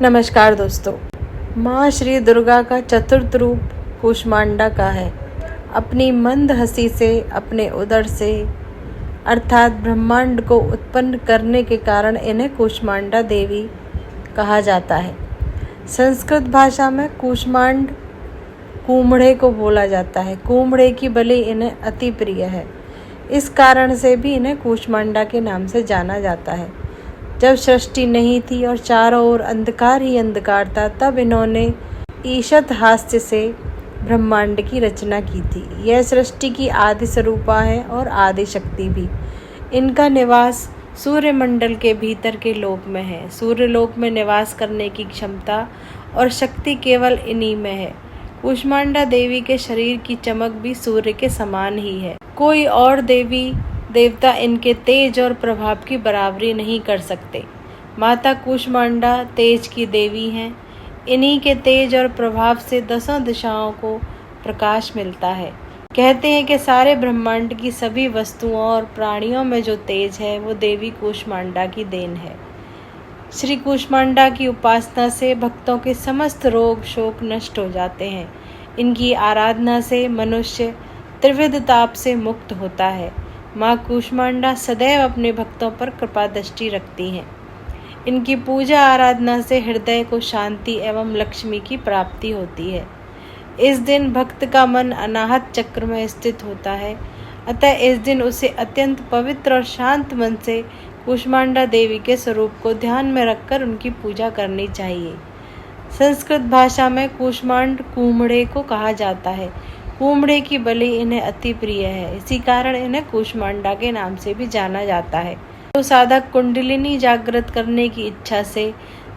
नमस्कार दोस्तों। माँ श्री दुर्गा का चतुर्थ रूप कूष्मांडा का है। अपनी मंद हंसी से अपने उदर से अर्थात ब्रह्मांड को उत्पन्न करने के कारण इन्हें कूष्मांडा देवी कहा जाता है। संस्कृत भाषा में कूष्मांड कूमड़े को बोला जाता है। कूमड़े की बलि इन्हें अति प्रिय है। इस कारण से भी इन्हें कूष्मांडा के नाम से जाना जाता है। जब सृष्टि नहीं थी और चारों ओर अंधकार ही अंधकार था, तब इन्होंने ईशत हास्य से ब्रह्मांड की रचना की थी। यह सृष्टि की आदि स्वरूपा है और आदि शक्ति भी। इनका निवास सूर्यमंडल के भीतर के लोक में है। सूर्यलोक में निवास करने की क्षमता और शक्ति केवल इन्हीं में है। कूष्मांडा देवी के शरीर की चमक भी सूर्य के समान ही है। कोई और देवी देवता इनके तेज और प्रभाव की बराबरी नहीं कर सकते। माता कूष्मांडा तेज की देवी हैं। इन्हीं के तेज और प्रभाव से दसों दिशाओं को प्रकाश मिलता है। कहते हैं कि सारे ब्रह्मांड की सभी वस्तुओं और प्राणियों में जो तेज है वो देवी कूष्मांडा की देन है। श्री कूष्मांडा की उपासना से भक्तों के समस्त रोग शोक नष्ट हो जाते हैं। इनकी आराधना से मनुष्य त्रिविध ताप से मुक्त होता है। माँ कूष्मांडा सदैव अपने भक्तों पर कृपा दृष्टि रखती हैं। इनकी पूजा आराधना से हृदय को शांति एवं लक्ष्मी की प्राप्ति होती है। इस दिन भक्त का मन अनाहत चक्र में स्थित होता है। अतः इस दिन उसे अत्यंत पवित्र और शांत मन से कूष्मांडा देवी के स्वरूप को ध्यान में रखकर उनकी पूजा करनी चाहिए। संस्कृत भाषा में कूष्मांड कूमड़े को कहा जाता है। कूमड़े की बलि इन्हें अति प्रिय है। इसी कारण इन्हें कूष्मांडा के नाम से भी जाना जाता है। जो साधक कुंडलिनी जागृत करने की इच्छा से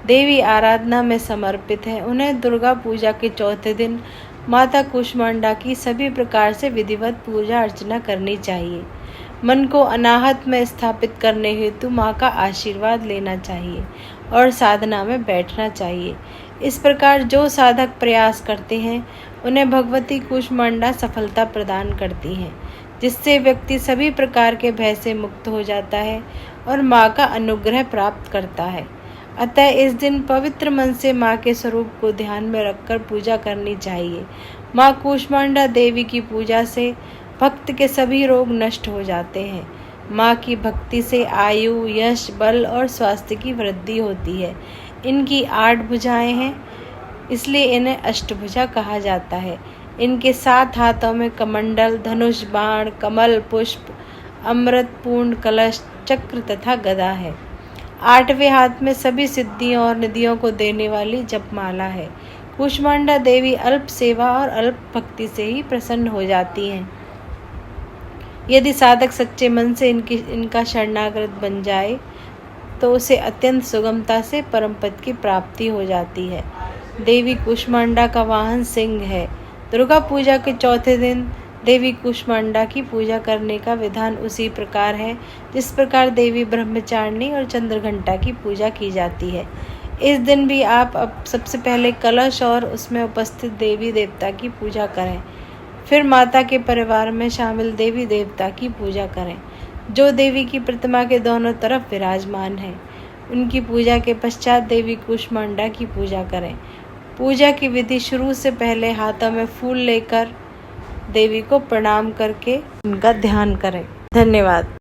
देवी आराधना में समर्पित है, उन्हें दुर्गा पूजा के चौथे दिन माता कूष्मांडा की सभी प्रकार से विधिवत पूजा अर्चना करनी चाहिए। मन को अनाहत में स्थापित करने हेतु माँ का आशीर्वाद लेना चाहिए और साधना में बैठना चाहिए। इस प्रकार जो साधक प्रयास करते हैं उन्हें भगवती कूष्मांडा सफलता प्रदान करती हैं, जिससे व्यक्ति सभी प्रकार के भय से मुक्त हो जाता है और माँ का अनुग्रह प्राप्त करता है। अतः इस दिन पवित्र मन से माँ के स्वरूप को ध्यान में रखकर पूजा करनी चाहिए। माँ कूष्मांडा देवी की पूजा से भक्त के सभी रोग नष्ट हो जाते हैं। माँ की भक्ति से आयु, यश, बल और स्वास्थ्य की वृद्धि होती है। इनकी 8 भुजाएं हैं, इसलिए इन्हें अष्टभुजा कहा जाता है। इनके 7 हाथों में कमंडल, धनुष, बाण, कमल, पुष्प, अमृत पूर्ण कलश, चक्र तथा गदा है। 8वें हाथ में सभी सिद्धियों और निधियों को देने वाली जपमाला है। कूष्मांडा देवी अल्प सेवा और अल्प भक्ति से ही प्रसन्न हो जाती हैं। यदि साधक सच्चे मन से इनका शरणागत बन जाए तो उसे अत्यंत सुगमता से परम पद की प्राप्ति हो जाती है। देवी कूष्मांडा का वाहन सिंह है। दुर्गा पूजा के चौथे दिन देवी कूष्मांडा की पूजा करने का विधान उसी प्रकार है जिस प्रकार देवी ब्रह्मचारिणी और चंद्रघंटा की पूजा की जाती है। इस दिन भी आप अब सबसे पहले कलश और उसमें उपस्थित देवी देवता की पूजा करें। फिर माता के परिवार में शामिल देवी देवता की पूजा करें, जो देवी की प्रतिमा के दोनों तरफ विराजमान है। उनकी पूजा के पश्चात देवी कूष्मांडा की पूजा करें। पूजा की विधि शुरू से पहले हाथों में फूल लेकर देवी को प्रणाम करके उनका ध्यान करें। धन्यवाद।